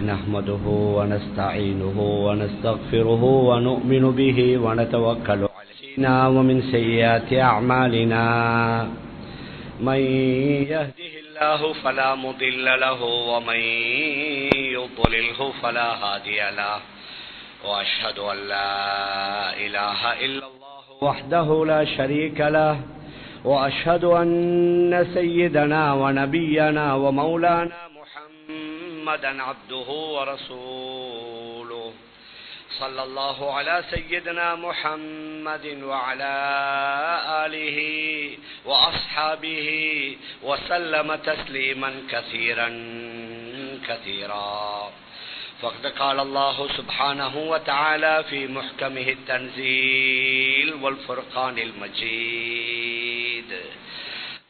نحمده ونستعينه ونستغفره ونؤمن به ونتوكل عليه ومن سيئات أعمالنا من يهده الله فلا مضل له ومن يضلله فلا هادي له وأشهد أن لا إله إلا الله وحده لا شريك له وأشهد أن سيدنا ونبينا ومولانا محمدا عبده ورسوله صلى الله على سيدنا محمد وعلى آله وأصحابه وسلم تسليما كثيرا فقد قال الله سبحانه وتعالى في محكمه التنزيل والفرقان المجيد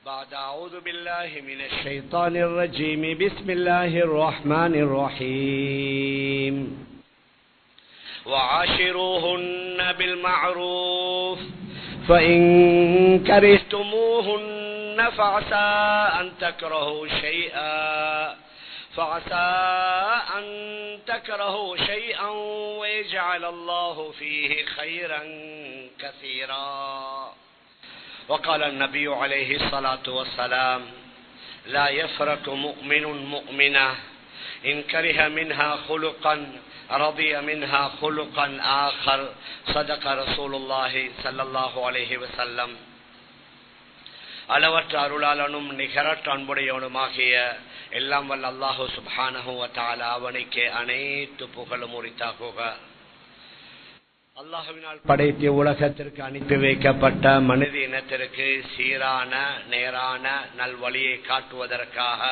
بعد أعوذ بالله من الشيطان الرجيم بسم الله الرحمن الرحيم وعاشروهن بالمعروف فإن كرهتموهن فعسى أن تكرهوا شيئا ويجعل الله فيه خيرا كثيرا وقال النبي عليه الصلاة والسلام لا يفرق مؤمن مؤمنة إن كره منها خلقا رضي منها خلقا آخر صدق رسول الله صلى الله عليه وسلم. அளவற்ற அருளாளனும் நிகரற்ற அன்புடையவனுமாகிய எல்லாம் வல்ல அல்லாஹு சுப்ஹானஹு வ தஆலா அவனுக்கே அனைத்து புகழும் உரித்தாகுக. அல்லாஹுவினால் படைத்த உலகத்திற்கு அனுப்பி வைக்கப்பட்ட மனித இனத்திற்கு சீரான நேரான நல்வழியை காட்டுவதற்காக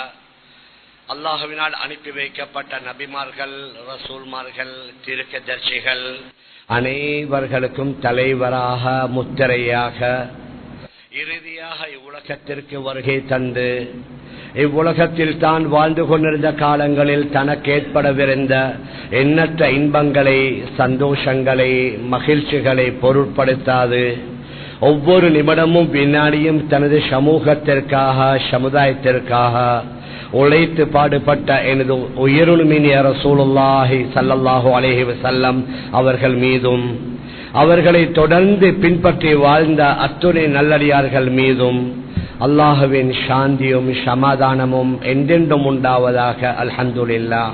அல்லாஹுவினால் அனுப்பி வைக்கப்பட்ட நபிமார்கள், ரசூல்மார்கள், தீர்க்கதரிசிகள் அனைவர்களுக்கும் தலைவராக முத்திரையாக இறுதியாக இவ்வுலகத்திற்கு வருகை தந்து இவ்வுலகத்தில் தான் வாழ்ந்து கொண்டிருந்த காலங்களில் தனக்கு ஏற்படவிருந்த எண்ணற்ற இன்பங்களை, சந்தோஷங்களை, மகிழ்ச்சிகளை பொருட்படுத்தாது ஒவ்வொரு நிமிடமும் வினாடியும் தனது சமூகத்திற்காக, சமுதாயத்திற்காக உழைத்து பாடுபட்ட எனது உயிருமினிய ரசூலுல்லாஹி ஸல்லல்லாஹு அலைஹி வஸல்லம் அவர்கள் மீதும் அவர்களை தொடர்ந்து பின்பற்றி வாழ்ந்த அத்துணை நல்லடியார்கள் மீதும் அல்லாஹுவின் சாந்தியும் சமாதானமும் என்றென்றும் உண்டாவதாக. அல்ஹம்துலில்லாஹ்.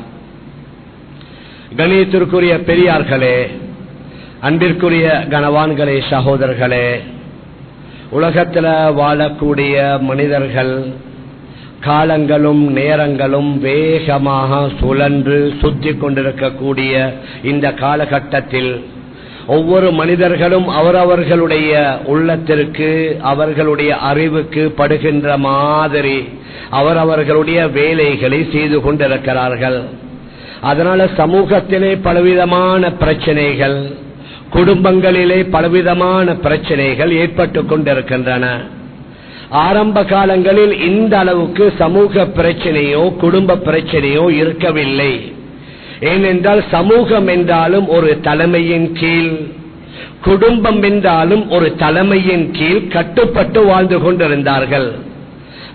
கணியத்திற்குரிய பெரியார்களே, அன்பிற்குரிய கனவான்களே, சகோதரர்களே, உலகத்தில் வாழக்கூடிய மனிதர்கள் காலங்களும் நேரங்களும் வேகமாக சுழன்று சுற்றி கொண்டிருக்கக்கூடிய இந்த காலகட்டத்தில் ஒவ்வொரு மனிதர்களும் அவரவர்களுடைய உள்ளத்திற்கு, அவர்களுடைய அறிவுக்கு படுகின்ற மாதிரி அவரவர்களுடைய வேலைகளை செய்து கொண்டிருக்கிறார்கள். அதனால சமூகத்திலே பலவிதமான பிரச்சனைகள், குடும்பங்களிலே பலவிதமான பிரச்சனைகள் ஏற்பட்டு கொண்டிருக்கின்றன. ஆரம்ப காலங்களில் இந்த அளவுக்கு சமூக பிரச்சனையோ குடும்ப பிரச்சனையோ இருக்கவில்லை. ஏனென்றால் சமூகம் என்றாலும் ஒரு தலைமையின் கீழ், குடும்பம் என்றாலும் ஒரு தலைமையின் கீழ் கட்டுப்பட்டு வாழ்ந்து கொண்டிருந்தார்கள்.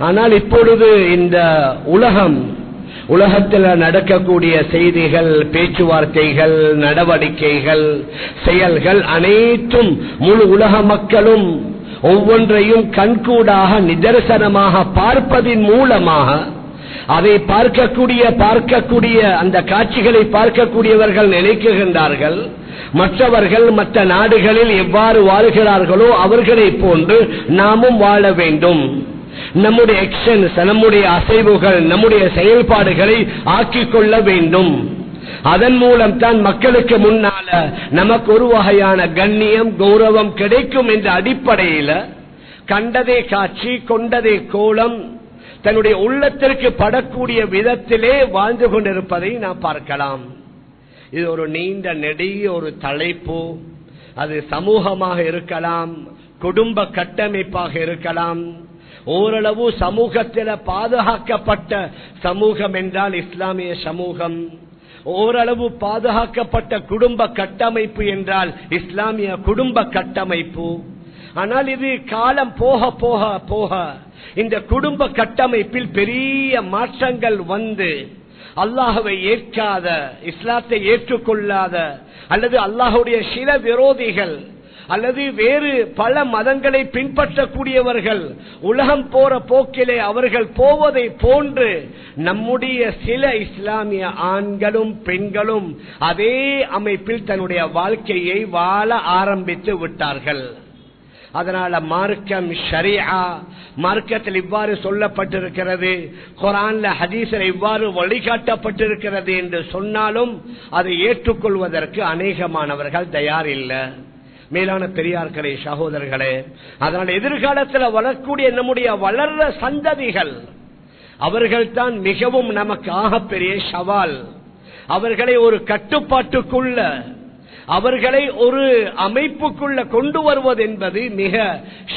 ஆனால் இப்பொழுது இந்த உலகத்தில் நடக்கக்கூடிய செய்திகள், பேச்சுவார்த்தைகள், நடவடிக்கைகள், செயல்கள் அனைத்தும் முழு உலக மக்களும் ஒவ்வொன்றையும் கண்கூடாக நிதர்சனமாக பார்ப்பதின் மூலமாக அதை பார்க்கக்கூடிய அந்த காட்சிகளை பார்க்கக்கூடியவர்கள் நினைக்கின்றார்கள் மற்றவர்கள் மற்ற நாடுகளில் எவ்வாறு வாழ்கிறார்களோ அவர்களை போன்று நாமும் வாழ வேண்டும். நம்முடைய ஆக்ஷன்ஸ், நம்முடைய அசைவுகள், நம்முடைய செயல்பாடுகளை ஆக்கிக் கொள்ள வேண்டும். அதன் மூலம் தான் மக்களுக்கு முன்னால நமக்கு ஒரு வகையான கண்ணியம், கௌரவம் கிடைக்கும் என்ற அடிப்படையில் கண்டதே காட்சி, கொண்டதே கோலம், தன்னுடைய உள்ளத்திற்கு படக்கூடிய விதத்திலே வாழ்ந்து கொண்டிருப்பதை நாம் பார்க்கலாம். இது ஒரு நீண்ட நெடிய ஒரு தலைப்பு. அது சமூகமாக இருக்கலாம், குடும்ப கட்டமைப்பாக இருக்கலாம். ஓரளவு சமூகத்தில் பாதுகாக்கப்பட்ட சமூகம் என்றால் இஸ்லாமிய சமூகம், ஓரளவு பாதுகாக்கப்பட்ட குடும்ப கட்டமைப்பு என்றால் இஸ்லாமிய குடும்ப கட்டமைப்பு. ஆனால் இது காலம் போக போக போக இந்த குடும்ப கட்டமைப்பில் பெரிய மாற்றங்கள் வந்து அல்லாஹ்வை ஏற்காத, இஸ்லாத்தை ஏற்றுக்கொள்ளாத, அல்லது அல்லாஹ்வுடைய சில விரோதிகள் அல்லது வேறு பல மதங்களை பின்பற்றக்கூடியவர்கள் உலகம் போற போக்கிலே அவர்கள் போவதை போன்று நம்முடைய சில இஸ்லாமிய ஆண்களும் பெண்களும் அதே அமைப்பில் தன்னுடைய வாழ்க்கையை வாழ ஆரம்பித்து விட்டார்கள். அதனால மார்க்கம் ஷரீஆ, மார்க்கத்தில் இவ்வாறு சொல்லப்பட்டிருக்கிறது, குர்ஆன்ல ஹதீஸில் இவ்வாறு வழிகாட்டப்பட்டிருக்கிறது என்று சொன்னாலும் அதை ஏற்றுக்கொள்வதற்கு அநேகமானவர்கள் தயார் இல்லை. மேலான பெரியார்களே, சகோதரர்களே, அதனால் எதிர்காலத்தில் வரக்கூடிய நம்முடைய வளர்ற சந்ததிகள் அவர்கள் தான் மிகவும் நமக்கு ஆகப்பெரிய சவால். அவர்களை ஒரு கட்டுப்பாட்டுக்குள்ள, அவர்களை ஒரு அமைப்புக்குள்ள கொண்டு வருவது என்பது மிக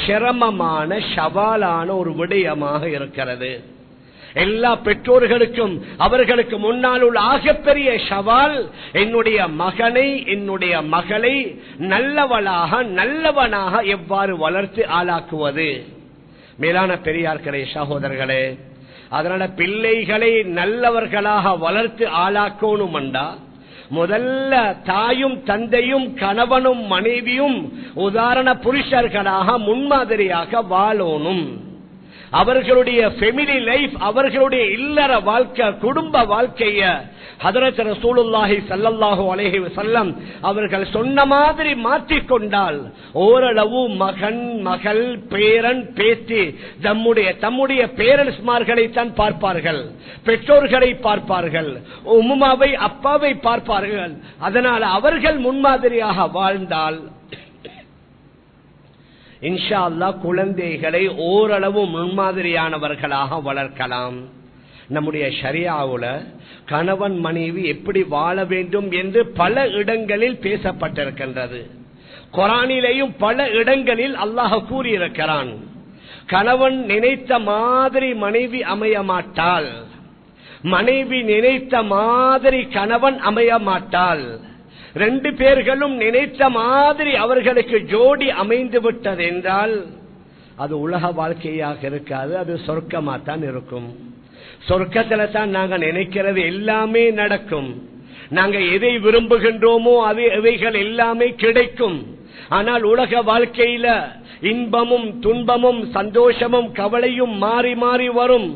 சிரமமான சவாலான ஒரு விடயமாக இருக்கிறது. எல்லா பெற்றோர்களுக்கும் அவர்களுக்கு முன்னால் உள்ள ஆகப்பெரிய சவால், என்னுடைய மகனை என்னுடைய மகளை நல்லவளாக நல்லவனாக எவ்வாறு வளர்த்து ஆளாக்குவது. மேலான பெரியார்களே, சகோதரர்களே, அதனால பிள்ளைகளை நல்லவர்களாக வளர்த்து ஆளாக்கணும்டா முதல்ல தாயும் தந்தையும் கணவனும் மனைவியும் உதாரண புருஷர்களாக முன்மாதிரியாக வாழணும். அவர்களுடைய ஃபேமிலி லைஃப், அவர்களுடைய இல்லற வாழ்க்கை, குடும்ப வாழ்க்கைய ஹதரத் ரசூலுல்லாஹி ஸல்லல்லாஹு அலைஹி வஸல்லம் அவர்கள் சொன்ன மாதிரி மாற்றிக்கொண்டால் ஓரளவு மகன் மகள் பேரன் பேத்தி தம்முடைய பேரன்ஸ்மார்களை தான் பார்ப்பார்கள், பெற்றோர்களை பார்ப்பார்கள், உம்மாவை அப்பாவை பார்ப்பார்கள். அதனால் அவர்கள் முன்மாதிரியாக வாழ்ந்தால் இன்ஷா அல்லாஹ் குழந்தைகளை ஓரளவு முன்மாதிரியானவர்களாக வளர்க்கலாம். நம்முடைய ஷரியாவுல கணவன் மனைவி எப்படி வாழ வேண்டும் என்று பல இடங்களில் பேசப்பட்டிருக்கின்றது. குர்ஆனிலேயும் பல இடங்களில் அல்லாஹ் கூறியிருக்கிறான், கணவன் நினைத்த மாதிரி மனைவி அமைய மாட்டாள், மனைவி நினைத்த மாதிரி கணவன் அமைய மாட்டாள். ரெண்டு பேர்களும் நினைத்த மாதிரி அவர்களுக்கு ஜோடி அமைந்து விட்டது என்றால் அது உலக வாழ்க்கையாக இருக்காது, அது சொர்க்கமாத்தான் இருக்கும். சொர்க்கத்துல தான் நாங்க நினைக்கிறது எல்லாமே நடக்கும். நாங்க எதை விரும்புகின்றோமோ அவைகள் எல்லாமே கிடைக்கும். ஆனால் உலக வாழ்க்கையில இன்பமும் துன்பமும் சந்தோஷமும் கவலையும் மாறி மாறி வரும்.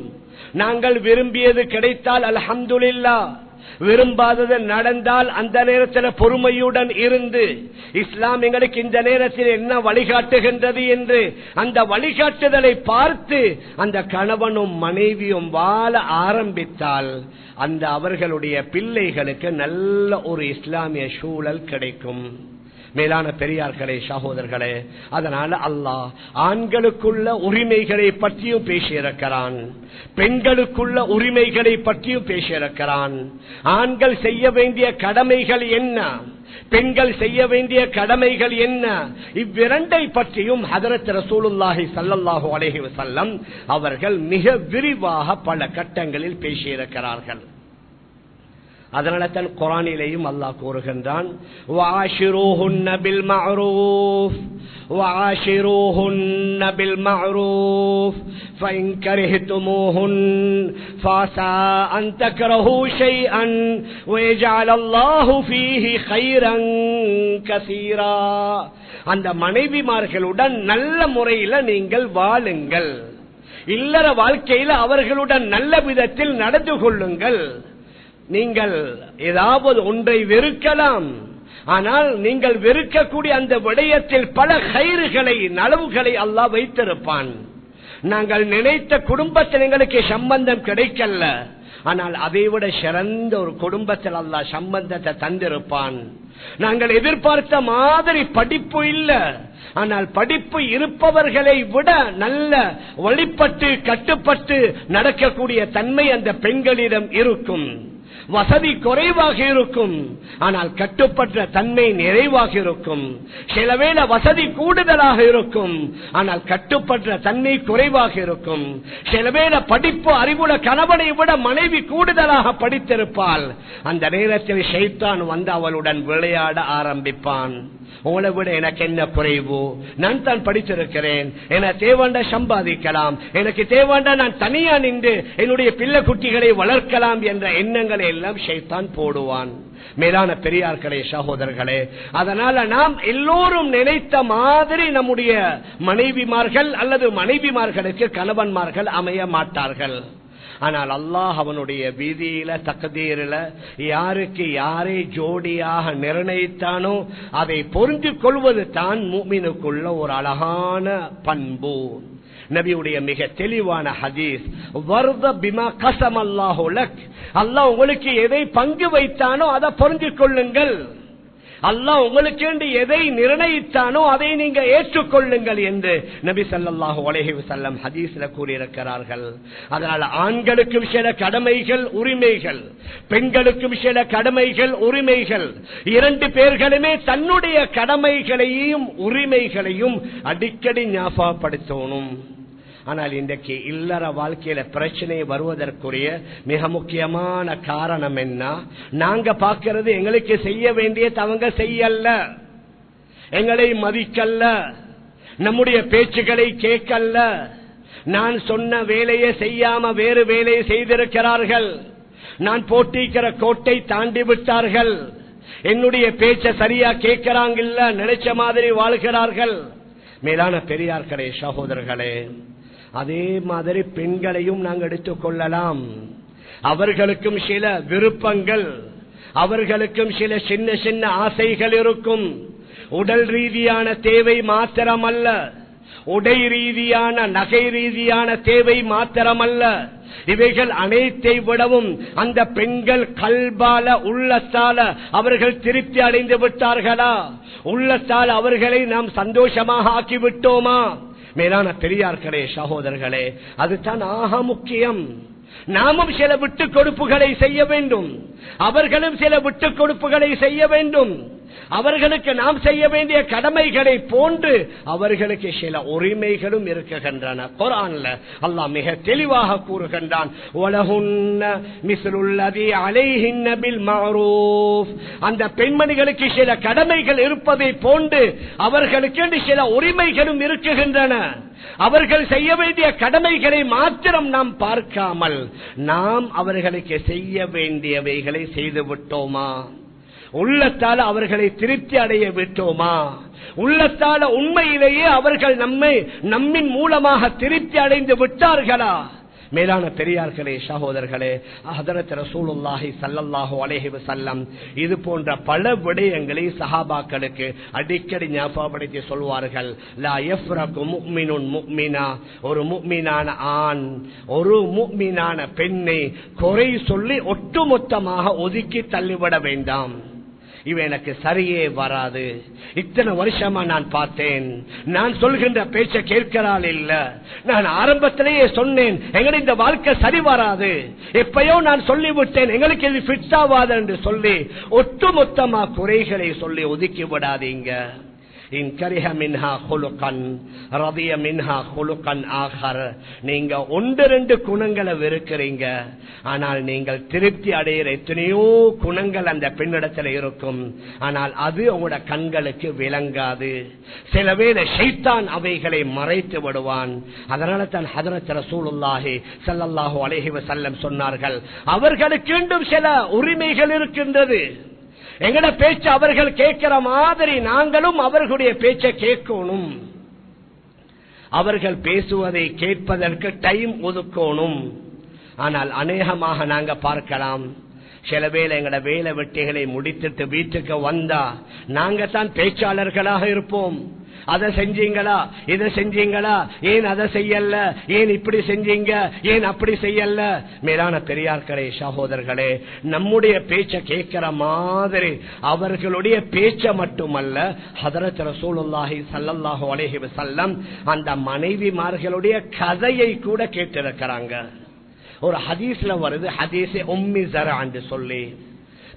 நாங்கள் விரும்பியது கிடைத்தால் அல்ஹம்துலில்லாஹ், விரும்பாதது நடந்தால் அந்த நேரத்தில் பொறுமையுடன் இருந்து இஸ்லாம் எங்களுக்கு இந்த நேரத்தில் என்ன வழிகாட்டுகின்றது என்று அந்த வழிகாட்டுதலை பார்த்து அந்த கணவனும் மனைவியும் வாழ ஆரம்பித்தால் அந்த அவர்களுடைய பிள்ளைகளுக்கு நல்ல ஒரு இஸ்லாமிய சூழல் கிடைக்கும். மேலான பெரியார்களே, சகோதரர்களே, அதனால அல்லாஹ் ஆண்களுக்குள்ள உரிமைகளை பற்றியும் பேசியிருக்கிறான், பெண்களுக்குள்ள உரிமைகளை பற்றியும் பேசியிருக்கிறான். ஆண்கள் செய்ய வேண்டிய கடமைகள் என்ன, பெண்கள் செய்ய வேண்டிய கடமைகள் என்ன, இவ்விரண்டை பற்றியும் ஹதரத் ரசூலுல்லாஹி ஸல்லல்லாஹு அலைஹி வஸல்லம் அவர்கள் மிக விரிவாக பல கட்டங்களில் பேசியிருக்கிறார்கள். அதனால தான் குர்ஆனிலேயும் அல்லாஹ் கூறுகின்றான், வஆஷிரூஹுன்ன பில் மஅரூஃப் வஆஷிரூஹுன்ன பில் மஅரூஃப் ஃபஇன் கரிஹ்துமூஹுன் ஃபஸா அன் தக்ரஹூ ஷைஅன் வயஜஅல் அல்லாஹு ஃபீஹி கைரன் கஸீரா. அந்த மனைவிமார்களுடன் நல்ல முறையில் நீங்கள் வாழுங்கள், இல்லற வாழ்க்கையில் அவர்களுடன் நல்ல விதத்தில் நடந்து கொள்ளுங்கள். நீங்கள் ஏதாவது ஒன்றை வெறுக்கலாம், ஆனால் நீங்கள் வெறுக்கக்கூடிய அந்த விடயத்தில் பல கைறுகளை நலவுகளை அல்லாஹ் வைத்திருப்பான். நாங்கள் நினைத்த குடும்பத்தில் எங்களுக்கு சம்பந்தம் கிடைக்கல, ஆனால் அதைவிட சிறந்த ஒரு குடும்பத்தில் அல்லாஹ் சம்பந்தத்தை தந்திருப்பான். நாங்கள் எதிர்பார்த்த மாதிரி படிப்பு இல்ல, ஆனால் படிப்பு இருப்பவர்களை விட நல்ல வழிபட்டு கட்டுப்பட்டு நடக்கக்கூடிய தன்மை அந்த பெண்களிடம் இருக்கும். வசதி குறைவாக இருக்கும், ஆனால் கட்டுப்பட்ட தன்மை நிறைவாக இருக்கும். சில வேளை வசதி கூடுதலாக இருக்கும், ஆனால் கட்டுப்பட்ட தன்மை குறைவாக இருக்கும். சில வேளை படிப்பு அறிவுள்ள கணவனை விட மனைவி கூடுதலாக படித்திருப்பாள். அந்த நேரத்தில் ஷைத்தான் வந்து அவளுடன் விளையாட ஆரம்பிப்பான். உங்களை விட எனக்கு என்ன குறைவு, நான் தான் படித்திருக்கிறேன், எனக்கு தேவாண்டா சம்பாதிக்கலாம், எனக்கு தேவாண்டா நான் தனியா நின்று என்னுடைய பிள்ளை குட்டிகளை வளர்க்கலாம் என்ற எண்ணங்களை எல்லாம் ஷைத்தான் போடுவான். மேலான பெரியார்களே, சகோதரர்களே, அதனால நாம் எல்லோரும் நினைத்த மாதிரி நம்முடைய மனைவிமார்கள் அல்லது மனைவிமார்களுக்கு கணவன்மார்கள் அமைய மாட்டார்கள். ஆனால் அல்லாஹ் அவனுடைய விதியில தக்தீரில யாருக்கு யாரை ஜோடியாக நிர்ணயித்தானோ அதை பொருந்திக் கொள்வது தான் முஃமினுக்குள்ள ஒரு அழகான பண்பு. நபியுடைய மிக தெளிவான ஹதீஸ், வர்த பிமா கஸமல்லாஹு லக், அல்லாஹ் உங்களுக்கு எதை பங்கு வைத்தானோ அதை பொருந்திக் கொள்ளுங்கள். அல்லாஹ் உங்களுக்கு எதை நிர்ணயித்தானோ அதை நீங்க ஏற்றுக்கொள்ளுங்கள் என்று நபி ஸல்லல்லாஹு அலைஹி வஸல்லம் ஹதீஸ்ல கூறியிருக்கிறார்கள். அதனால ஆண்களுக்கும் சில கடமைகள் உரிமைகள், பெண்களுக்கும் சில கடமைகள் உரிமைகள், இரண்டு பேர்களுமே தன்னுடைய கடமைகளையும் உரிமைகளையும் அடிக்கடி ஞாபகப்படுத்தணும். ஆனால் இன்றைக்கு இல்லற வாழ்க்கையில பிரச்சனை வருவதற்குரிய மிக முக்கியமான காரணம் என்ன? நாங்க பார்க்கிறது எங்களுக்கு செய்ய வேண்டியது அவங்க செய்யல, எங்களை மதிக்கல்ல, நம்முடைய பேச்சுக்களை கேட்கல, நான் சொன்ன வேலையை செய்யாம வேறு வேலையை செய்திருக்கிறார்கள், நான் போட்டிக்கிற கோட்டை தாண்டி விட்டார்கள், என்னுடைய பேச்ச சரியா கேட்கிறாங்கல்ல, நினைச்ச மாதிரி வாழ்கிறார்கள். மேலான பெரியார்களே, சகோதரர்களே, அதே மாதிரி பெண்களையும் நாங்கள் எடுத்துக் கொள்ளலாம். அவர்களுக்கும் சில விருப்பங்கள், அவர்களுக்கும் சில சின்ன சின்ன ஆசைகள் இருக்கும். உடல் ரீதியான தேவை மாத்திரமல்ல, உடை ரீதியான நகை ரீதியான தேவை மாத்திரமல்ல, இவைகள் அனைத்தை விடவும் அந்த பெண்கள் கல்பால உள்ளத்தால அவர்கள் திருப்தி அடைந்து விட்டார்களா, உள்ளத்தால் அவர்களை நாம் சந்தோஷமாக ஆக்கிவிட்டோமா? மேலான பெரியார்களே, சகோதரர்களே, அதுதான் ஆக முக்கியம். நாமும் சில விட்டுக் கொடுப்புகளை செய்ய வேண்டும், அவர்களும் சில விட்டுக் கொடுப்புகளை செய்ய வேண்டும். அவர்களுக்கு நாம் செய்ய வேண்டிய கடமைகளை போன்று அவர்களுக்கு சில உரிமைகளும் இருக்குகின்றன. குர்ஆன்ல அல்லாஹ் மிக தெளிவாக கூறுகின்றான், வலஹுன்ன மிஸ்லுல்லதி அலைஹின்ன பில் மஅரூஃப். அந்த பெண்மணிகளுக்கு சில கடமைகள் இருப்பதை போன்று அவர்களுக்கு சில உரிமைகளும் இருக்குகின்றன. அவர்கள் செய்ய வேண்டிய கடமைகளை மாத்திரம் நாம் பார்க்காமல் நாம் அவர்களுக்கு செய்ய வேண்டியவைகளை செய்து விட்டோமா? உள்ளத்தால் அவர்களை திருப்தி அடைய விட்டோமா? உள்ளத்தால உண்மையிலேயே அவர்கள் நம்மின் மூலமாக திருப்தி அடைந்து விட்டார்களா? மேலான பெரியார்களே, சகோதரர்களே, ஹதரத் ரசூலுல்லாஹி ஸல்லல்லாஹு அலைஹி வஸல்லம் இது போன்ற பல விடயங்களை சஹாபாக்களுக்கு அடிக்கடி ஞாபகப்படுத்தி சொல்வார்கள். லா யஃப்ரகு முஃமினுன் முஃமினா, ஒரு முஃமினான ஆண் ஒரு முஃமினான பெண்ணை குறை சொல்லி ஒட்டுமொத்தமாக ஒதுக்கி தள்ளிவிட வேண்டாம். இவ எனக்கு சரியே வராது, இத்தனை வருஷமா நான் பார்த்தேன், நான் சொல்கின்ற பேச்ச கேட்கிறாள் இல்ல, நான் ஆரம்பத்திலேயே சொன்னேன் எங்களுக்கு இந்த வாழ்க்கை சரி வராது, எப்பயோ நான் சொல்லிவிட்டேன் எங்களுக்கு இது ஃபிட் ஆகாது என்று சொல்லி ஒட்டுமொத்தமா குறைகளை சொல்லி ஒதுக்கி விடாதீங்க. நீங்க ஒன்று ரெண்டு குணங்களை வெறுக்கிறீங்க, ஆனால் நீங்கள் திருப்தி அடைகிற எத்தனையோ குணங்கள் அந்த பெண்ணிடத்தில் இருக்கும். ஆனால் அது உங்களோட கண்களுக்கு விளங்காது. சில வேளை ஷைத்தான் அவைகளை மறைத்து விடுவான். அதனால தான் ஹதரத் ரசூலுல்லாஹி ஸல்லல்லாஹு அலைஹி வஸல்லம் சொன்னார்கள், அவர்களுக்கு இன்னும் சில உரிமைகள் இருக்கின்றது. எங்கட பேச்சு அவர்கள் கேட்கிற மாதிரி நாங்களும் அவர்களுடைய பேச்சை கேட்கணும். அவர்கள் பேசுவதை கேட்பதற்கு டைம் ஒதுக்கணும். ஆனால் அநேகமாக நாங்க பார்க்கலாம், சில வேளை எங்கட வேலை வெட்டிகளை முடித்துட்டு வீட்டுக்கு வந்தா நாங்க தான் பேச்சாளர்களாக இருப்போம். அதை செஞ்சீங்களா, இதை செஞ்சீங்களா, ஏன் அதை செய்யல, ஏன் இப்படி செஞ்சீங்க, ஏன் அப்படி செய்யல. மேலான பெரியார்களே, சகோதரர்களே, நம்முடைய பேச்ச கேட்கிற மாதிரி அவர்களுடைய பேச்ச மட்டுமல்ல, ஹதரத் ரசூலுல்லாஹி ஸல்லல்லாஹு அலைஹி வஸல்லம் அந்த மனைவிமார்களுடைய கதையை கூட கேட்டிருக்கிறாங்க. ஒரு ஹதீஸ்ல வருது, ஹதீஸே உம்மி ஸரா என்று சொல்லி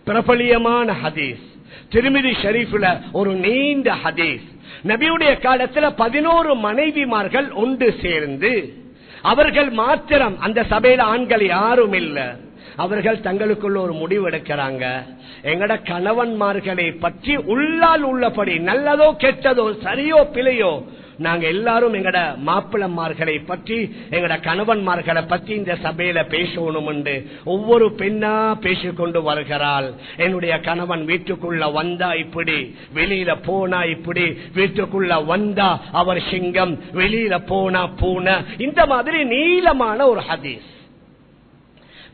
பிரபலியமான ஹதீஸ், திர்மிதி ஷரீஃப்ல ஒரு நீண்ட ஹதீஸ். நபியுடைய காலத்துல 11 மனைவிமார்கள் ஒன்று சேர்ந்து, அவர்கள் மாத்திரம், அந்த சபையில ஆண்கள் யாரும் இல்ல, அவர்கள் தங்களுக்குள்ள ஒரு முடிவு எடுக்கிறாங்க, எங்கட கணவன்மார்களை பற்றி உள்ளால் உள்ளபடி நல்லதோ கெட்டதோ சரியோ பிழையோ நாங்க எல்லாரும் எங்கட மாப்பிளமார்களை பற்றி எங்கட கணவன்மார்களை பற்றி இந்த சபையில பேசணும் என்று ஒவ்வொரு பெண்ணா பேசிக்கொண்டு வருகிறாள். என்னுடைய கணவன் வீட்டுக்குள்ள வந்தா இப்படி, வெளியில போனா இப்படி, வீட்டுக்குள்ள வந்தா அவர் சிங்கம், வெளியில போனா பூனை, இந்த மாதிரி நீளமான ஒரு ஹதீஸ்.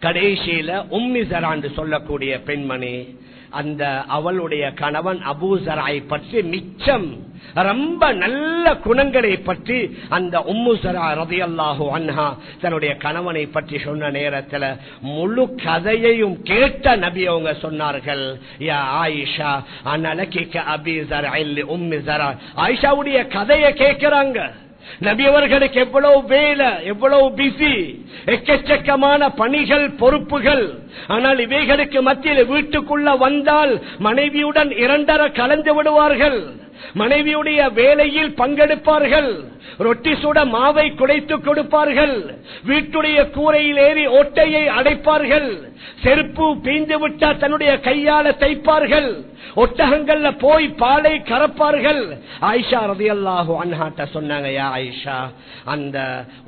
கடைசியில உம்மி ஸரா என்று சொல்லக்கூடிய பெண்மணி, அந்த அவளுடைய கணவன் அபூ ஸராயை பற்றி மிச்சம் ரொம்ப நல்ல குணங்களை பற்றி அந்த உம்மு ஸரா ரலியல்லாஹு அன்ஹா தன்னுடைய கணவனை பற்றி சொன்ன நேரத்தில் முழு கதையையும் கேட்ட நபி அவங்க சொன்னார்கள், யா ஆயிஷா அனலகி கஅபீ ஸரஇ உம்மி ஸரா. ஆயிஷாவுடைய கதையை கேட்கிறாங்க. நபி அவர்களுக்கு எவ்வளவு வேலை, எவ்வளவு பிஸி, எக்கச்சக்கமான பணிகள், பொறுப்புகள். ஆனால் இவைகளுக்கு மத்தியில் வீட்டுக்குள்ள வந்தால் மனைவியுடன் இரண்டரை கலந்து விடுவார்கள். மனைவியுடைய வேலையில் பங்கெடுப்பார்கள். ரொட்டி சுட மாவை குடைத்து கொடுப்பார்கள். வீட்டுடைய கூரையில் ஏறி ஓட்டையை அடைப்பார்கள். செருப்பு பீந்து விட்டா தன்னுடைய கையால தைப்பார்கள். ஒட்டகங்கள்ல போய் பாலை கறப்பார்கள். ஆயிஷா ரலியல்லாஹு அன்ஹா சொன்னாங்க, யா ஆயிஷா, அந்த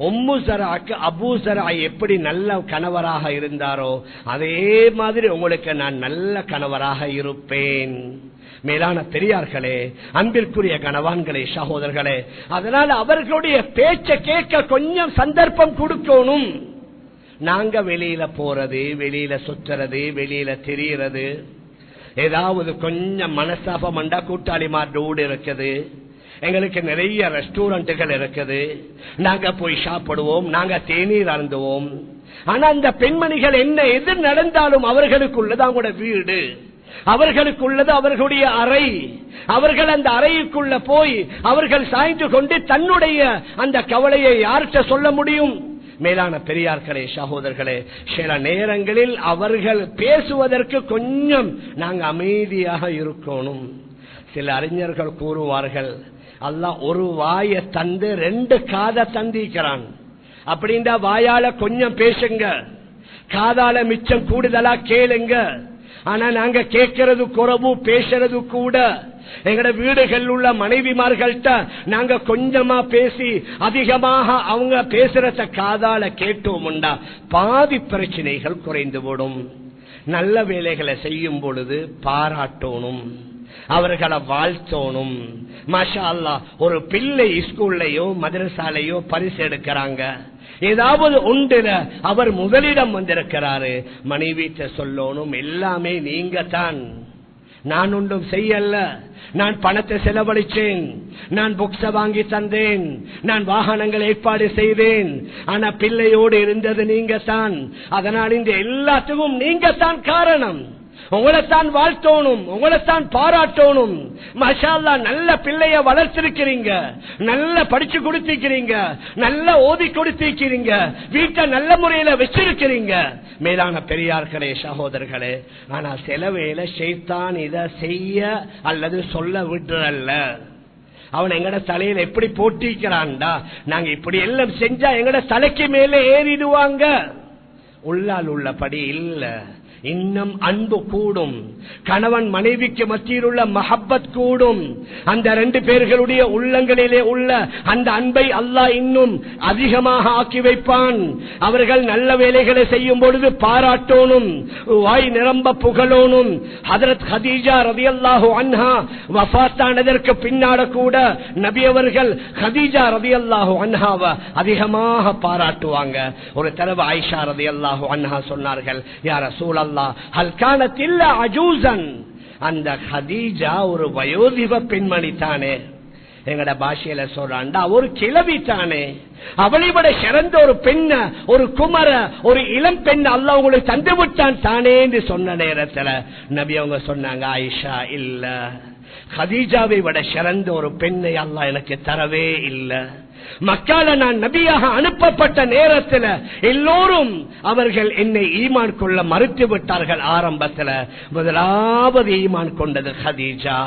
உம்மு ஸராக்கு அபூ ஸரா எப்படி நல்ல கணவராக இருந்தாரோ அதே மாதிரி உங்களுக்கு நான் நல்ல கணவராக இருப்பேன். மேலான பெரியார்களே, அன்பிற்குரிய கணவான்களே, சகோதரர்களே, அதனால அவர்களுடைய பேச்சை கேட்க கொஞ்சம் சந்தர்ப்பம் கொடுக்கணும். நாங்க வெளியில போறது, வெளியில சுற்றுறது, வெளியில திரியிறது, ஏதாவது கொஞ்சம் மனசாபம் அண்டா கூட்டாளிமார் ஊடு இருக்குது, எங்களுக்கு நிறைய ரெஸ்டாரண்ட்டுகள் இருக்குது, நாங்க போய் சாப்பிடுவோம், நாங்க தேநீர் அருந்துவோம். ஆனா அந்த பெண்மணிகள் என்ன எது நடந்தாலும் அவர்களுக்குள்ளது அவங்களோட வீடு, அவர்களுக்குள்ளது அவர்களுடைய அறை. அவர்கள் அந்த அறைக்குள்ள போய் அவர்கள் சாய்ந்து கொண்டு தன்னுடைய அந்த கவலையை யார்கிட்ட சொல்ல முடியும்? மேலான பெரியார்களே, சகோதரர்களே, சில நேரங்களில் அவர்கள் பேசுவதற்கு கொஞ்சம் நாங்க அமைதியாக இருக்கணும். சில அறிஞர்கள் கூறுவார்கள், அல்லாஹ் ஒரு வாயை தந்து ரெண்டு காதை தந்திக்கிறான். அப்படின்னா வாயால கொஞ்சம் பேசுங்க, காதால மிச்சம் கூடுதலா கேளுங்க. ஆனா நாங்க கேட்கறது குறைவு, பேசுறது கூட. எங்கட வீடுகள் உள்ள மனைவிமார்கள்ட்ட நாங்க கொஞ்சமா பேசி அதிகமாக அவங்க பேசுறத காதால கேட்டோம்டா பாதி பிரச்சனைகள் குறைந்து விடும். நல்ல வேலைகளை செய்யும் பொழுது பாராட்டணும், அவர்களை வாழ்த்தோணும். மாஷா அல்லாஹ், ஒரு பிள்ளை ஸ்கூல்லையோ மதரசாலையோ பரிசு எடுக்கிறாங்க, ஏதாவது ஒன்றுல அவர் முதலிடம் வந்திருக்கிறாரு, மனைவிட்ட சொல்லணும், எல்லாமே நீங்க தான், நான் ஒன்றும் செய்யல, நான் பணத்தை செலவழிச்சேன், நான் புக்ஸ வாங்கி தந்தேன், நான் வாகனங்கள் ஏற்பாடு செய்தேன், ஆனா பிள்ளையோடு இருந்தது நீங்க தான், அதனால் இந்த எல்லாத்துக்கும் நீங்க தான் காரணம். உங்களைத்தான் வாழ்த்தோணும், உங்களைத்தான் பாராட்டணும். மாஷா அல்லாஹ், நல்ல பிள்ளைய வளர்த்திருக்கிறீங்க, நல்ல படிச்சு கொடுத்திருக்கிறீங்க, நல்ல ஓதி கொடுத்திருக்கிறீங்க, வீட்டை நல்ல முறையில வச்சிருக்கிறீங்க. மேலான பெரியார்களே, சகோதரர்களே, ஆனா சில வேளை ஷைத்தான் இதை செய்ய அல்லது சொல்ல விடுறல்ல. அவன் எங்கட தலையில எப்படி போட்டிக்கிறான்டா, நாங்க இப்படி எல்லாம் செஞ்சா எங்கட தலைக்கு மேல ஏறிடுவாங்க. உள்ளால் உள்ளபடி இல்ல, இன்னும் அன்பு கூடும், கணவன் மனைவிக்கு மத்தியில் உள்ள மஹப்பத் கூடும். அந்த ரெண்டு பேர்களுடைய உள்ளங்களிலே உள்ள அந்த அன்பை அல்லாஹ் இன்னும் அதிகமாக ஆக்கி வைப்பான். அவர்கள் நல்ல வேலைகளை செய்யும் பொழுது பாராட்டோனும், வாய் நிரம்ப புகழோனும். ஹதரத் ஹதீஜா ரலியல்லாஹு அன்ஹா வஃபாத்தானதற்கு பின்னாட கூட நபி அவர்கள் ஹதீஜா ரலியல்லாஹு அன்ஹாவை அதிகமாக பாராட்டுவாங்க. ஒரு தடவை ஆயிஷா ரலியல்லாஹு அன்ஹா சொன்னார்கள், யா ரசூலல்லாஹ், ஹல் கானத் இல்லா அஜூஸன், அந்த ஹதீஜா ஒரு வயோதிப பெண்மணி தானே, எங்கட பாஷையில சொல்றாண்டா ஒரு கிழவி தானே, அவளை விட சிறந்த ஒரு பெண்ண, ஒரு குமர, ஒரு இளம் பெண் அல்லாஹ் உங்களுக்கு தந்து விட்டான் தானே என்று சொன்ன நேரத்துல நபி அவங்க சொன்னாங்க, ஆயிஷா இல்ல, ஹதீஜாவை விட சிறந்த ஒரு பெண்ணை அல்லாஹ் எனக்கு தரவே இல்லை. மக்கால நான் நபியாக அனுப்பப்பட்ட நேரத்தில் எல்லோரும் அவர்கள் என்னை ஈமான் கொள்ள மறுத்து விட்டார்கள். ஆரம்பத்தில் முதலாவது ஈமான் கொண்டது ஹதீஜா.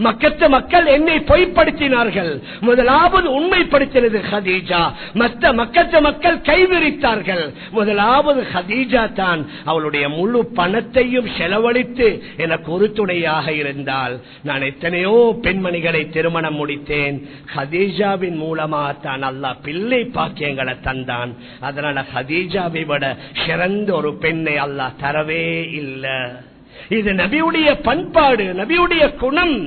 மக்கத்து மக்கள் என்னை பொய்ப்படுத்தினார்கள், முதலாவது உண்மைப்படுத்தினது ஹதீஜா. மற்ற மக்கத்து மக்கள் கைவிரித்தார்கள், முதலாவது ஹதீஜா தான். அவளுடைய முழு பணத்தையும் செலவழித்து எனக்கு ஒரு துணையாக இருந்தால், நான் எத்தனையோ பெண்மணிகளை திருமணம் முடித்தேன். ஹதீஜாவின் மூலமாக தான் அல்லாஹ் பிள்ளை பாக்கியங்களை தந்தான். அதனால ஹதீஜாவை விட சிறந்த ஒரு பெண்ணை அல்லாஹ் தரவே இல்லை. இது நபியுடைய பண்பாடு, நபியுடைய குணம்.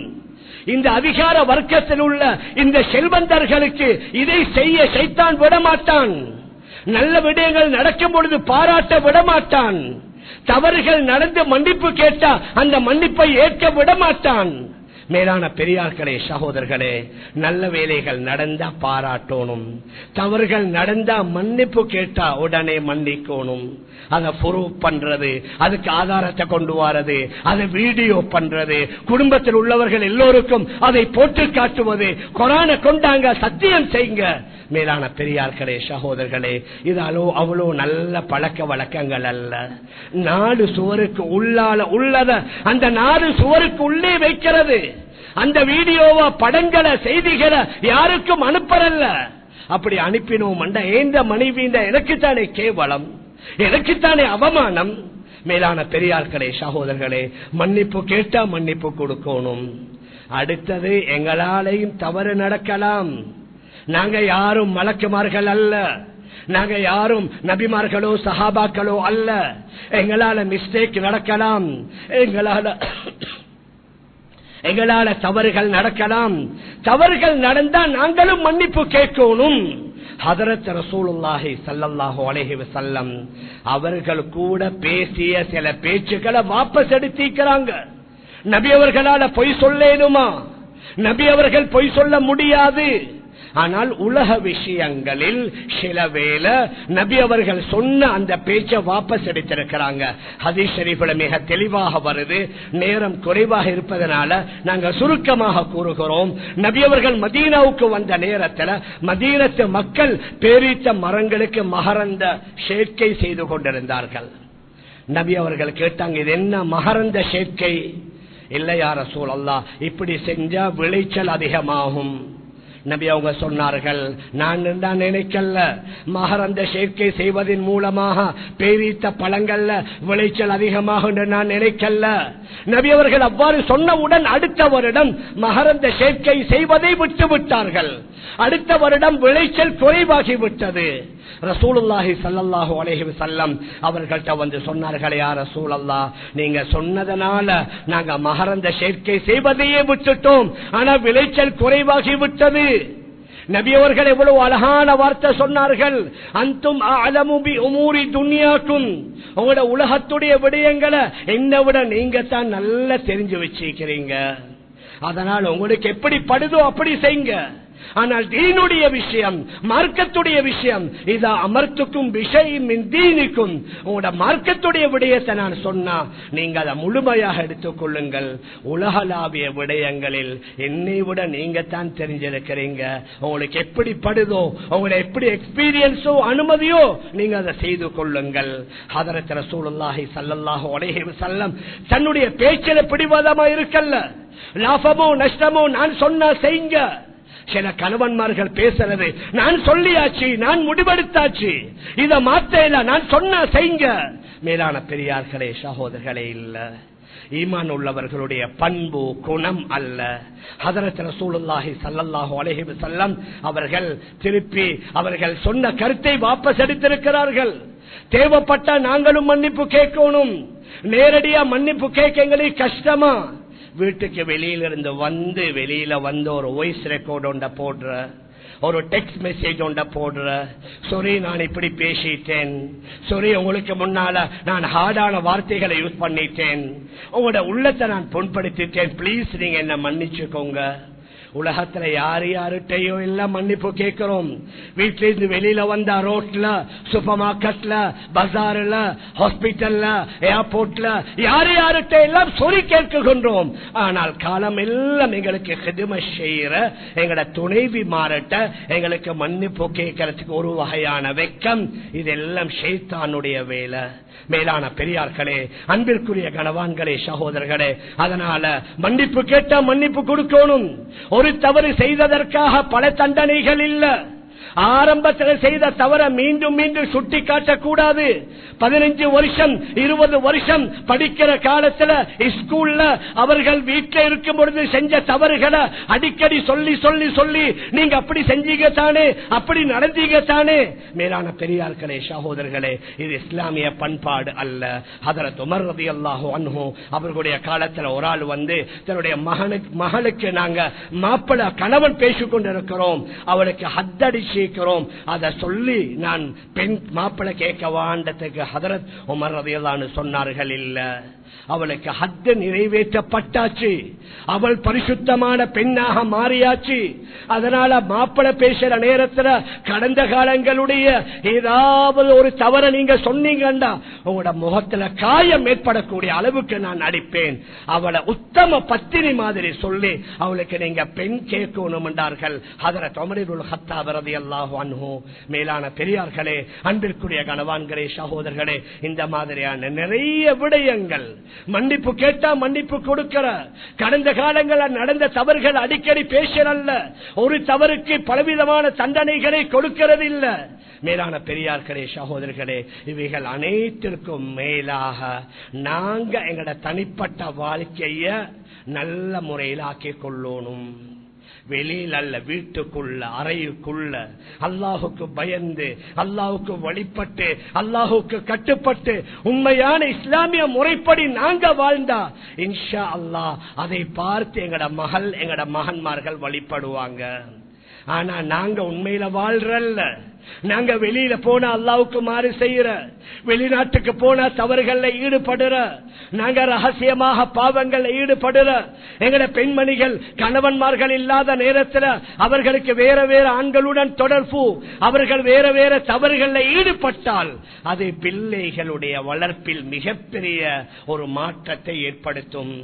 இந்த அதிகார வர்க்கத்தில் உள்ள இந்த செல்வந்தர்களுக்கு இதை செய்ய சைத்தான் விடமாட்டான். நல்ல விடயங்கள் நடக்கும் பொழுது பாராட்ட விடமாட்டான். தவறுகள் நடந்து மன்னிப்பு கேட்டா அந்த மன்னிப்பை ஏற்க விடமாட்டான். மேலான பெரியார்களே, சகோதரர்களே, நல்ல வேலைகள் நடந்தா பாராட்டணும், தவறுகள் நடந்தா மன்னிப்பு கேட்டா உடனே மன்னிக்கணும். அதை ப்ரூவ் பண்றது, அதுக்கு ஆதாரத்தை கொண்டு வரது, அதை வீடியோ பண்றது, குடும்பத்தில் உள்ளவர்கள் எல்லோருக்கும் அதை போட்டு காட்டுவது, குர்ஆனை கொண்டாங்க சத்தியம் செய்யுங்க. மேலான பெரியார்களே, சகோதரர்களே, இதாலோ அவ்வளோ நல்ல பழக்க வழக்கங்கள் அல்ல. நாடு சுவருக்கு உள்ளால உள்ளத அந்த நாடு சுவருக்கு உள்ளே வைக்கிறது. அந்த வீடியோவா படங்களை செய்திகளை யாருக்கும் அனுப்பறல்ல. அப்படி அனுப்பினோம் ஏந்த மனைவிந்த எனக்குத்தானே கேவலம், எனக்குத்தானே அவமானம். மேலான பெரியார்களே, சகோதரர்களே, மன்னிப்பு கேட்டா மன்னிப்பு கொடுக்கணும். அடுத்தது, எங்களாலையும் தவறு நடக்கலாம். நாங்க யாரும் மலக்குமார்கள் அல்ல, நாங்க யாரும் நபிமார்களோ சஹாபாக்களோ அல்ல. எங்களால மிஸ்டேக் நடக்கலாம், எங்களால தவறுகள் நடக்கலாம். தவறுகள் நடந்தா நாங்களும் மன்னிப்பு கேட்கணும். ஹதரத் ரசூலுல்லாஹி ஸல்லல்லாஹு அலைஹி வஸல்லம் அவர்கள் கூட பேசிய சில பேச்சுக்களை வாபஸ் எடுத்திருக்கிறாங்க. நபி அவர்களால பொய் சொல்லேனுமா? நபி அவர்கள் பொய் சொல்ல முடியாது. ஆனால் உலக விஷயங்களில் சில வேளை நபி அவர்கள் சொன்ன அந்த பேச்சை வாபஸ் எடுத்திருக்கிறாங்க. ஹதீஸ் ஷரீஃப்ல மிக தெளிவாக வருது. நேரம் குறைவாக இருப்பதனால நாங்கள் சுருக்கமாக கூறுகிறோம். நபி அவர்கள் மதீனாவுக்கு வந்த நேரத்தில் மதீனத்து மக்கள் பேரீச்ச மரங்களுக்கு மகரந்த சேர்க்கை செய்து கொண்டிருந்தார்கள். நபி அவர்கள் கேட்டாங்க, இது என்ன மகரந்த சேர்க்கை? இல்லை யா ரசூலல்லாஹ், இப்படி செஞ்சா விளைச்சல் அதிகமாகும். நபி அவங்க சொன்னார்கள், நான் நினைக்கல மகரந்த சேர்க்கை செய்வதன் மூலமாக பேரித்த பழங்கள்ல விளைச்சல் அதிகமாக நான் நினைக்கல. நபி அவர்கள் அவ்வாறு சொன்னவுடன் அடுத்த வருடம் மகரந்த சேர்க்கை செய்வதை விட்டுவிட்டார்கள். அடுத்த வருடம் விளைச்சல் குறைவாகிவிட்டது. ரசூலுல்லாஹி ஸல்லல்லாஹு அலைஹி வஸல்லம் அவர்கள்ட்ட வந்து சொன்னார்களே, யா ரசூலல்லாஹ், நீங்க சொன்னதனால நாங்க மகரந்த சேர்க்கை செய்வதையே விட்டுட்டோம், ஆனா விளைச்சல் குறைவாகிவிட்டது. நபி அவர்கள் எவ்வளவு அழகான வார்த்தை சொன்னார்கள், அன்தும் அஅலமு பி உமூரி துன்யாக்கும், உங்களோட உலகத்துடைய விடயங்களை என்னை விட நீங்க தான் நல்லா தெரிஞ்சு வச்சிருக்கிறீங்க. அதனால் உங்களுக்கு எப்படி படுதோ அப்படி செய்யுங்க. ஆனால் தீனுடைய விஷயம், மார்க்கத்துடைய விஷயம், இதா அமர்த்துக்கும் விஷயம் தீனிக்கும், உங்களோட மார்க்கத்துடைய விடயத்தை நான் சொன்னா நீங்க அதை முழுமையாக எடுத்துக் கொள்ளுங்கள். உலகளாவிய விடயங்களில் என்னை விட நீங்க தான் தெரிஞ்சிருக்கிறீங்க. உங்களுக்கு எப்படி படுதோ, உங்களை எப்படி எக்ஸ்பீரியன்ஸோ அனுமதியோ நீங்க அதை செய்து கொள்ளுங்கள். ஹதரத் ரசூலுல்லாஹி ஸல்லல்லாஹு அலைஹி வஸல்லம் தன்னுடைய பேச்சில பிடிவாதமா இருக்கல்ல. லாபமோ நஷ்டமோ நான் சொன்னா செய்யுங்க. சில கணவன்மார்கள் பேசுறது, நான் சொல்லியாச்சு, நான் முடிவெடுத்தாச்சு, இத மாத்தல, நான் சொன்ன செய்யுங்க. மேலான பெரியார்களே, சகோதரர்களே, இல்ல ஈமான் உள்ளவர்களுடைய பண்பு குணம் அல்ல. ஹதரத் ரசூலுல்லாஹி ஸல்லல்லாஹு அலைஹி வஸல்லம் அவர்கள் திருப்பி அவர்கள் சொன்ன கருத்தை வாபஸ் எடுத்திருக்கிறார்கள். தேவைப்பட்ட நாங்களும் மன்னிப்பு கேட்கணும். நேரடியா மன்னிப்பு கேட்க எங்களுக்கு கஷ்டமா? வீட்டுக்கு வெளியிலிருந்து வந்து வெளியில வந்து ஒரு வாய்ஸ் ரெக்கார்ட் ஒண்ட போடுற, ஒரு டெக்ஸ்ட் மெசேஜ் ஒண்ட போடுற, சாரி நான் இப்படி பேசிட்டேன், சாரி உங்களுக்கு முன்னால நான் ஹார்டான வார்த்தைகளை யூஸ் பண்ணிட்டேன், உங்களோட உள்ளத்தை நான் புண்படுத்திட்டேன், பிளீஸ் நீங்க என்ன மன்னிச்சுக்கோங்க. உலகத்துல யார்கிட்டயோ எல்லாம் மன்னிப்பு கேட்கிறோம். வீட்டில இருந்து வெளியில வந்தா ரோட்ல, சூப்பர் மார்க்கெட்ல, பஜார்ல, ஹாஸ்பிட்டல்ல, ஏர்போர்ட்ல யார்கிட்ட எல்லாம் சொல்லி கேட்கின்றோம். ஆனால் காலம் எல்லாம் எங்களுக்கு ஹிதுமை செய்யற எங்கட துணைவி மாறட்ட எங்களுக்கு மன்னிப்பு கேட்கறதுக்கு ஒரு வகையான வெக்கம். இதெல்லாம் ஷைத்தானுடைய வேலை. மேலான பெரியார்களே, அன்பிற்குரிய கணவான்களே, சகோதரர்களே, அதனால மன்னிப்பு கேட்டா மன்னிப்பு கொடுக்கணும். ஒரு தவறு செய்ததற்காக பல தண்டனைகள் இல்ல. ஆரம்பத்தில் செய்த தவற மீண்டும் மீண்டும் சுட்டி காட்டக்கூடாது. 15 வருஷம் 20 வருஷம் படிக்கிற காலத்துல ஸ்கூல்ல அவர்கள் வீட்டில் இருக்கும் பொழுது செஞ்ச தவறுகளை அடிக்கடி சொல்லி சொல்லி சொல்லி நீங்க அப்படி செஞ்சீங்க தானே, அப்படி நடந்தீங்க தானே. மேலான பெரியார்களே, சகோதரர்களே, இது இஸ்லாமிய பண்பாடு அல்ல. ஹதரத் உமர் ரலியல்லாஹு அன்ஹு அவர்களுடைய காலத்துல ஒரு ஆள் வந்து தன்னுடைய மகளுக்கு நாங்க மாப்பிள்ளை கணவன் பேசிக் கொண்டிருக்கிறோம், அவளுக்கு ஹத்தடிச்சு அதை சொல்லி நான் பெண் மாப்பிள்ளை கேட்க வாண்டதுக்கு ஹதரத் உமர் ரலியல்லாஹு அன்ஹு சொன்னார்கள், இல்ல, அவளுக்கு ஹத்து நிறைவேற்றப்பட்டாச்சு, அவள் பரிசுத்தமான பெண்ணாக மாறியாச்சு. அதனால மாப்பிள்ளை பேசுற நேரத்தில் கடந்த காலங்களுடைய ஏதாவது ஒரு தவறை நீங்க சொன்னீங்கண்டா உங்களோட முகத்துல காயம் ஏற்படக்கூடிய அளவுக்கு நான் அடிப்பேன். அவளை உத்தம பத்தினி மாதிரி சொல்லி அவளுக்கு நீங்க பெண் கேட்கணும் என்றார்கள் ஹதரத் உமர் இப்னுல் கத்தாப் ரலியல்லாஹு அன்ஹு. மேலான பெரியார்களே, அன்பிற்குரிய கணவான்களே, சகோதரர்களே, இந்த மாதிரியான நிறைய விடயங்கள் மன்னிப்பு கேட்டா மன்னிப்பு கொடுக்கிற, கடந்த காலங்களில் நடந்த தவறுகள் அடிக்கடி பேசல, ஒரு தவறுக்கு பலவிதமான தண்டனைகளை கொடுக்கிறது இல்ல. மேலான பெரியார்களே, சகோதரர்களே, இவைகள் அனைத்திற்கும் மேலாக நாங்க எங்கட தனிப்பட்ட வாழ்க்கைய நல்ல முறையில் ஆக்கிக் கொள்ளணும். வெளியில் அல்ல, வீட்டுக்குள்ள, அறையுக்குள்ள அல்லாஹுக்கு பயந்து, அல்லாஹுக்கு வழிபட்டு, அல்லாஹுக்கு கட்டுப்பட்டு உண்மையான இஸ்லாமிய முறைப்படி நாங்க வாழ்ந்தா இன்ஷா அல்லாஹ் அதை பார்த்து எங்கட மகள் எங்கட மகன்மார்கள் வழிபடுவாங்க. ஆனா நாங்க உண்மையில வாழ்றல்ல, நாங்க வெளியில போனா அல்லாஹ்வுக்கு மாறு செய்யற, வெளிநாட்டுக்கு போனா தவறுகள்ல ஈடுபடுற, நாங்க ரகசியமாக பாவங்கள்ல ஈடுபடுற, எங்கட பெண்மணிகள் கணவன்மார்கள் இல்லாத நேரத்தில் அவர்களுக்கு வேற வேற ஆண்களுடன் தொடர்பு, அவர்கள் வேற வேற தவறுகள்ல ஈடுபட்டால் அது பிள்ளைகளுடைய வளர்ப்பில் மிகப்பெரிய ஒரு மாற்றத்தை ஏற்படுத்தும்.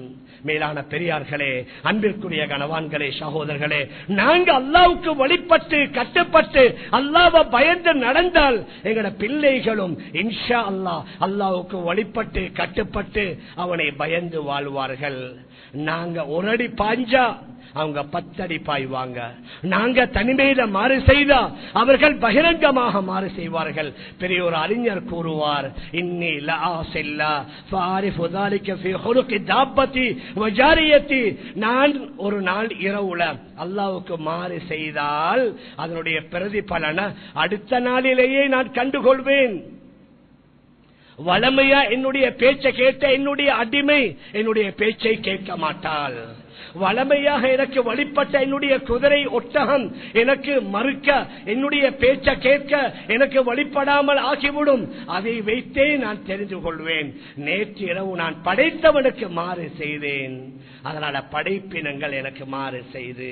மேலான பெரியார்களே, அன்பிற்குரிய கணவான்களே, சகோதரர்களே, நாங்க அல்லாஹ்வுக்கு வழிபட்டு கட்டுப்பட்டு அல்லாஹ்வை பயந்து நடந்தால் எங்கட பிள்ளைகளும் இன்ஷா அல்லாஹ் அல்லாஹ்வுக்கு வழிபட்டு கட்டுப்பட்டு அவனை பயந்து வாழ்வார்கள். நாங்க ஒரு அடி பாஞ்சா அவங்க 10 அடி பாய்வாங்க. நாங்க தனிமையில மாறு செய்தா அவர்கள் பகிரங்கமாக மாறு செய்வார்கள். பெரிய ஒரு அறிஞர் கூறுவார், இன்னி லஆஸில்லா ஃபாரிஃபு ذلك في خلق دابتي وجاريتي. நான் ஒரு நாள் இரவுல அல்லாஹ்வுக்கு மாறு செய்தால் அதனுடைய பிரதிபலனை அடுத்த நாளிலேயே நான் கண்டுகொள்வேன். வளமையா என்னுடைய பேச்சை கேட்ட என்னுடைய அடிமை என்னுடைய பேச்சை கேட்க மாட்டாள். வளமையாக எனக்கு வழிபட்ட என்னுடைய குதிரை ஒட்டகம் எனக்கு மறுக்க, என்னுடைய பேச்ச கேட்க எனக்கு வழிபடாமல் ஆகிவிடும். அதை வைத்தே நான் தெரிந்து கொள்வேன், நேற்று இரவு நான் படைத்தவனுக்கு மாறு செய்தேன், அதனால படைப்பினங்கள் எனக்கு மாறு செய்து.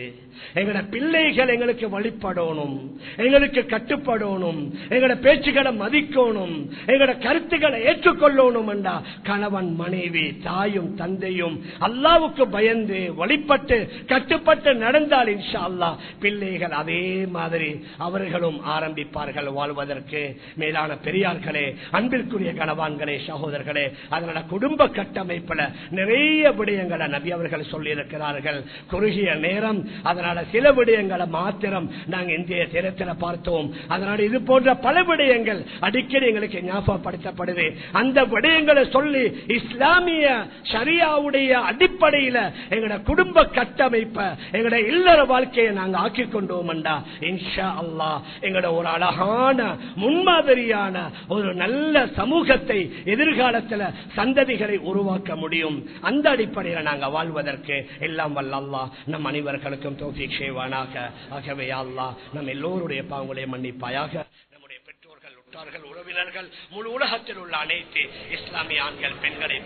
எங்கட பிள்ளைகள் எங்களுக்கு வழிபடணும், எங்களுக்கு கட்டுப்படணும், எங்கட பேச்சுகளை மதிக்கணும், எங்கட கருத்துக்களை ஏற்றுக்கொள்ளணும் என்றா கணவன் மனைவி தாயும் தந்தையும் அல்லாஹ்வுக்கு பயந்து வழிபட்டு கட்டுப்பட்டு நடந்தால் இன்ஷா அல்லாஹ் பிள்ளைகள் அதே மாதிரி அவர்களும் ஆரம்பிப்பார்கள் வாழ்வதற்கு. மேலான பெரியார்களே, அன்பிற்குரிய கணவான்களே, சகோதரர்களே, அதனால குடும்ப கட்டமைப்புல நிறைய விடயங்களை நபி அவர்கள் சொல்லி இருக்கிறார்கள். குறுகிய நேரம், அதனால சில விடயங்களை மாத்திரம் நாங்கள் இந்திய தினத்தில் பார்த்தோம். அதனால இது போன்ற பல விடயங்கள் அடிக்கடி எங்களுக்கு ஞாபகப்படுத்தப்படுது. அந்த விடயங்களை சொல்லி இஸ்லாமிய ஷரியாவுடைய அடிப்படையில் எங்களோட குடும்ப கட்டமைப்பை எங்களோட இல்லற வாழ்க்கையை நாங்கள் ஆக்கிக் கொண்டோம் என்றா இன்ஷா அல்லாஹ் எங்களோட ஒரு அழகான முன்மாதிரியான ஒரு நல்ல சமூகத்தை எதிர்காலத்தில் சந்ததிகளை உருவாக்க முடியும். அந்த அடிப்படையில் நாங்கள் வாழ்வதற்கு எல்லாம் வல்ல அல்லாஹ் நம் அனைவர்களுக்கும் தௌஃபீக் செய்வானாக. ஆகவே அல்லாஹ் நம் எல்லோருடைய பாவங்களை மன்னிப்பாயாக. நம்முடைய பெற்றோர்கள் உற்றார்கள் உறவினர்கள் முழு உலகத்தில் உள்ள அனைத்து இஸ்லாமிய ஆண்கள் பெண்களை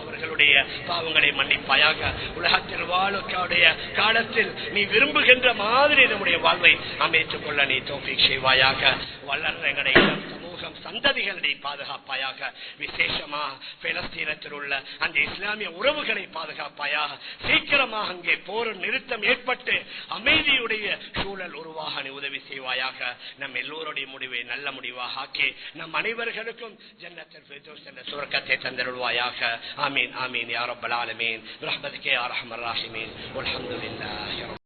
அவர்களுடைய பாவங்களை மன்னிப்பாயாக. உலகத்தில் வாழுடைய காலத்தில் நீ விரும்புகின்ற மாதிரி நம்முடைய வாழ்வை அமைத்துக் கொள்ள நீ தௌஃபீக் செய்வாயாக. வளர்ந்த எங்களை சமூகம் சந்ததிகளை பாதுகாப்பாயாக. விசேஷமா பலஸ்தீனத்தில் உள்ள அந்த இஸ்லாமிய உறவுகளை பாதுகாப்பாயாக. சீக்கிரமாக அங்கே போர் நிறுத்தம் ஏற்பட்டு அமைதியுடைய சூழல் உருவாக நீ உதவி செய்வாயாக. நம் எல்லோருடைய முடிவை நல்ல முடிவாக ஆக்கி நம் அனைவர்களுக்கும் ஜன்னத்துல் ஃபிர்தௌஸ் என்ற சுவர்க்கத்தை தந்தருள்வாயாக. ஆமீன் ஆமீன் யா ரப்பல் ஆலமீன். பிரஹ்மத்துக்கே யா அர்ஹமர் ராஹிமீன். வல்ஹம்துலில்லாஹி.